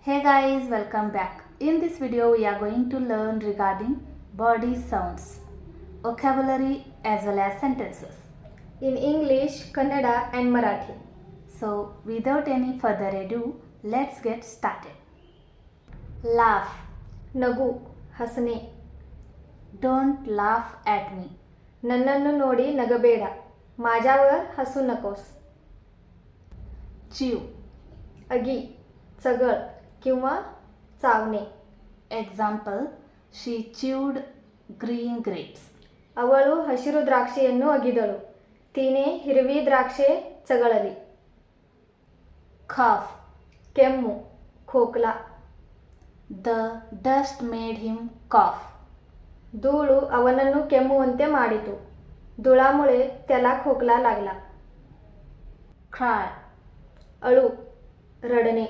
Hey guys, welcome back. In this video we are going to learn regarding body sounds, vocabulary as well as sentences. In English, Kannada and Marathi. So without any further ado, let's get started. Laugh. ನಗು, ಹಸನೆ. Don't laugh at me. ನನ್ನನ್ನು ನೋಡಿ ನಗಬೇಡ. माझ्यावर हसू नकोस. Chew. अगी, चगळ किंवा चावणे. Example, she chewed green grapes. ಅವಳು ಹಸಿರು ದ್ರಾಕ್ಷಿಯನ್ನು ಅಗಿದಳು. ತಿನೆ ಹಿರವಿ ದ್ರಾಕ್ಷೆ ಚಗಳಲಿ. Cough. ಕೆಮ್ಮು, खोकला. The dust made him cough. धूळ ಅವನನ್ನು ಕೆಮ್ಮುವಂತೆ ಮಾಡಿತು. धुळामुळे त्याला खोकला लागला. Cry. अळू, रडणे.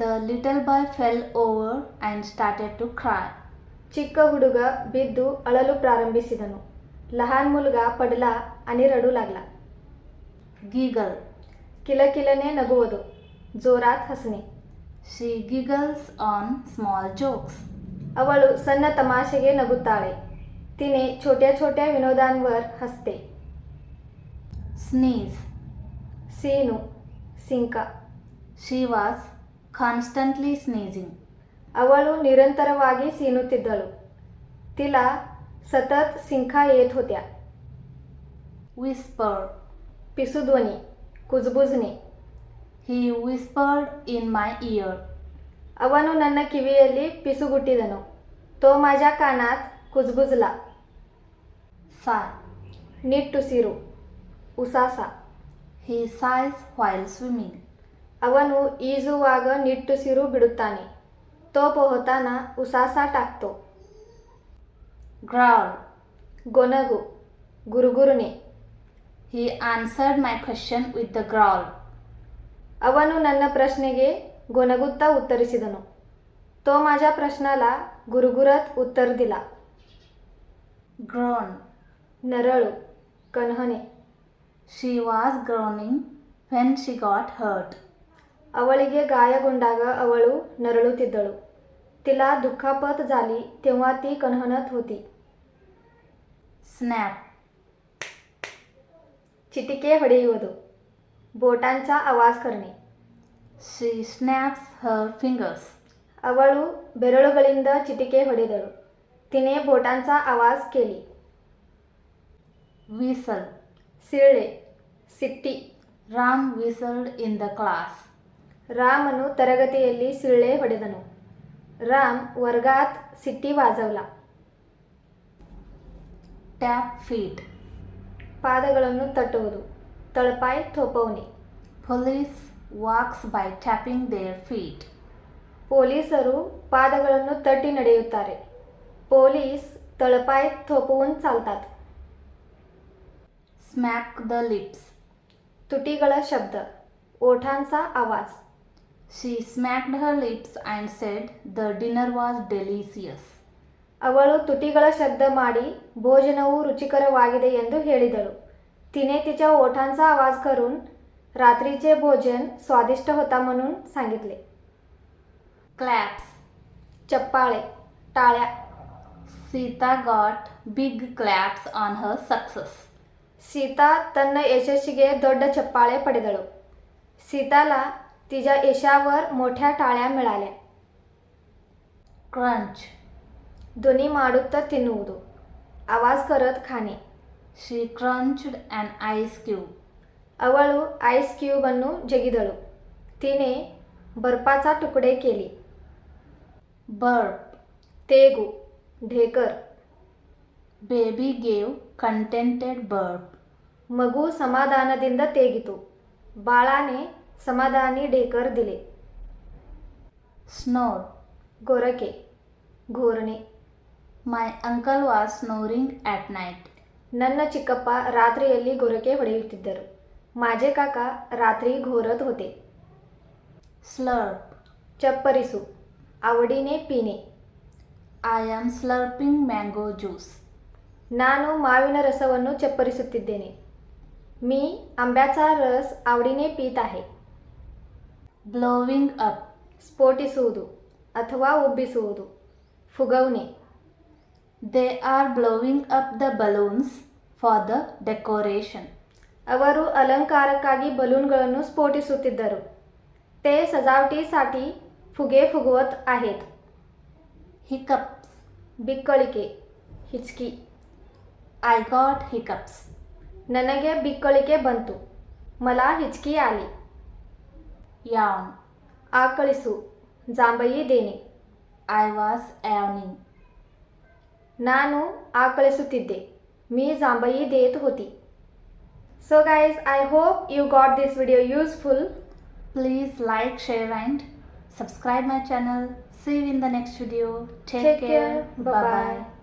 The little boy fell over and started to cry. ಚಿಕ್ಕ ಹುಡುಗ ಬಿದ್ದು ಅಳಲು ಪ್ರಾರಂಭಿಸಿದನು. लहान मुलगा पडला आणि रडू लागला. Giggle. किलकिलने नगुವುದು, जोरात हसणे. She giggles on small jokes. ಅವಳು ಸಣ್ಣ ತಮಾಷೆಗೆ ನಗುತ್ತಾಳೆ. तिने छोट्या छोट्या विनोदांवर हसते. Sneeze. Seen, sink. She was constantly sneezing. ಅವಳು ನಿರಂತರವಾಗಿ ಸೀನುತ್ತಿದ್ದಳು. तिला सतत सिंका येत होत्या. Whisper. पिसुध्वनी, कुजबुजणे. He whispered in my ear. ಅವನು ನನ್ನ ಕಿವಿಯಲ್ಲಿ ಪಿಸುಗುಟ್ಟಿದನು. तो माझ्या कानात कुजबुजला. Sigh. ನಿಟ್ಟುಸಿರು, ಉಸಾಸ. He sighs while swimming. ಅವನು ಈಜುವಾಗ ನಿಟ್ಟುಸಿರು ಬಿಡುತ್ತಾನೆ. तो पोहताना उसासा टाकतो. Growl. ಗೊನಗು, ಗುರುಗುರುನೆ. He answered my question with the growl. ಅವನು ನನ್ನ ಪ್ರಶ್ನೆಗೆ ಗೊನಗುತ್ತಾ ಉತ್ತರಿಸಿದನು. तो माझ्या प्रश्नाला गुरगुरत उत्तर दिला. Groan. नरळू, कणहणे. She was groaning when she got hurt. ಅವಳಿಗೆ ಗಾಯಗೊಂಡಾಗ ಅವಳು ನರಳುತ್ತಿದ್ದಳು. तिला दुखापत झाली तेव्हा ती कणहणत होती. Snap. चिटिके ಹೊಡೆಯುವುದು, बोटांचा आवाज करणे. She snaps her fingers. ಅವಳು ಬೆರಳುಗಳಿಂದ ಚಿಟಿಕೆ ಹೊಡೆದಳು. तिने बोटांचा आवाज केली. Whistle. ಸಿಳ್ಳೆ, ಸಿಟ್ಟಿ. Ram whistled in the class. रामನು ತರಗತಿಯಲ್ಲಿ ಸಿಳ್ಳೆ ಹೊಡೆದನು. राम वर्गात सिट्टी वाजवला. Tap feet. ಪಾದಗಳನ್ನು ತಟ್ಟುವುದು, ತಳಪಾय ಥೋಪವणे. Police walks by tapping their feet. ಪೊಲೀಸರು ಪಾದಗಳನ್ನು ತಟ್ಟಿ ನಡೆಯುತ್ತಾರೆ. ಪೊಲೀಸ್ तळपाय थोपवून चालतात. Smack the lips. तुटीಗಳ शब्द, ओठांचा आवाज. She smacked her lips and said the dinner was delicious. ಅವಳು ತುಟಿಗಳ शब्द ಮಾಡಿ भोजनವು रुचिकरवाಗಿದೆ ಎಂದು ಹೇಳಿದಳು. तिने तिच्या ओठांचा आवाज करून रात्रीचे भोजन स्वादिष्ट होता म्हणून सांगितले. Claps. चप्पाळे, टाळ्या. Sita got big claps on her success. Sita ತನ್ನ ಯಶಸ್ಸಿಗೆ ದೊಡ್ಡ ಚಪ್ಪಾಳೆ ಪಡೆದಳು. ಸೀತಾला तिच्या यशावर मोठ्या टाळ्या मिळाल्या. Crunch. ध्वनी ಮಾಡುತ್ತಾ ತಿನ್ನುವುದು, आवाज करत खाणे. She crunched an ice cube. ಅವಳು ಐಸ್ ಕ್ಯೂಬ್ ಅನ್ನು ಜಗಿದಳು. तिने बर्फाचा तुकडे केली. Burp. तेगू, ढेकर. Baby gave contented burp. मगू समाधानದಿಂದ तेगिತು. बाळाने समाधानी ढेकर दिले. Snore. गोरके, घोरणे. My uncle was snoring at night. ನನ್ನ ಚಿಕ್ಕಪ್ಪ ರಾತ್ರಿಯಲ್ಲಿ ಗೊರಕೆ ಹೊಡೆಯುತ್ತಿದ್ದರು. माझे काका रात्री घोरत होते. Slurp. चಪ್ಪರಿಸು, आवडीने पिणे. I am slurping mango juice. ನಾನು ಮಾವಿನ ರಸವನ್ನು ಚಪ್ಪರಿಸುತ್ತಿದ್ದೇನೆ. मी आंब्याचा रस आवडीने पीत आहे. Blowing up. ಸ್ಫೋಟಿಸುವುದು ಅಥವಾ ಉಬ್ಬಿಸುವುದು. ಫುಗೌನೆ. They are blowing up the balloons for the decoration. ಅವರು ಅಲಂಕಾರಕ್ಕಾಗಿ ಬಲೂನ್ಗಳನ್ನು ಸ್ಫೋಟಿಸುತ್ತಿದ್ದರು. ते सजावटीसाठी फुगे फुगवत आहेत. Hiccups. ಬಿಕ್ಕಳಿಕೆ, ಹಿಚ್ಕಿ. I got hiccups. ನನಗೆ ಬಿಕ್ಕಳಿಕೆ ಬಂತು. मला हिचकी आली. Yawn. ಆಕಳಿಸು, ಜಾಂಬಯಿ ದೇನೆ. I was yawning. ನಾನು ಆಕಳಿಸುತ್ತಿದ್ದೆ. मी जांभई देत होती. So guys, I hope you got this video useful. Please like, share and subscribe my channel. See you in the next video. Take Take care. care. Bye-bye. Bye bye.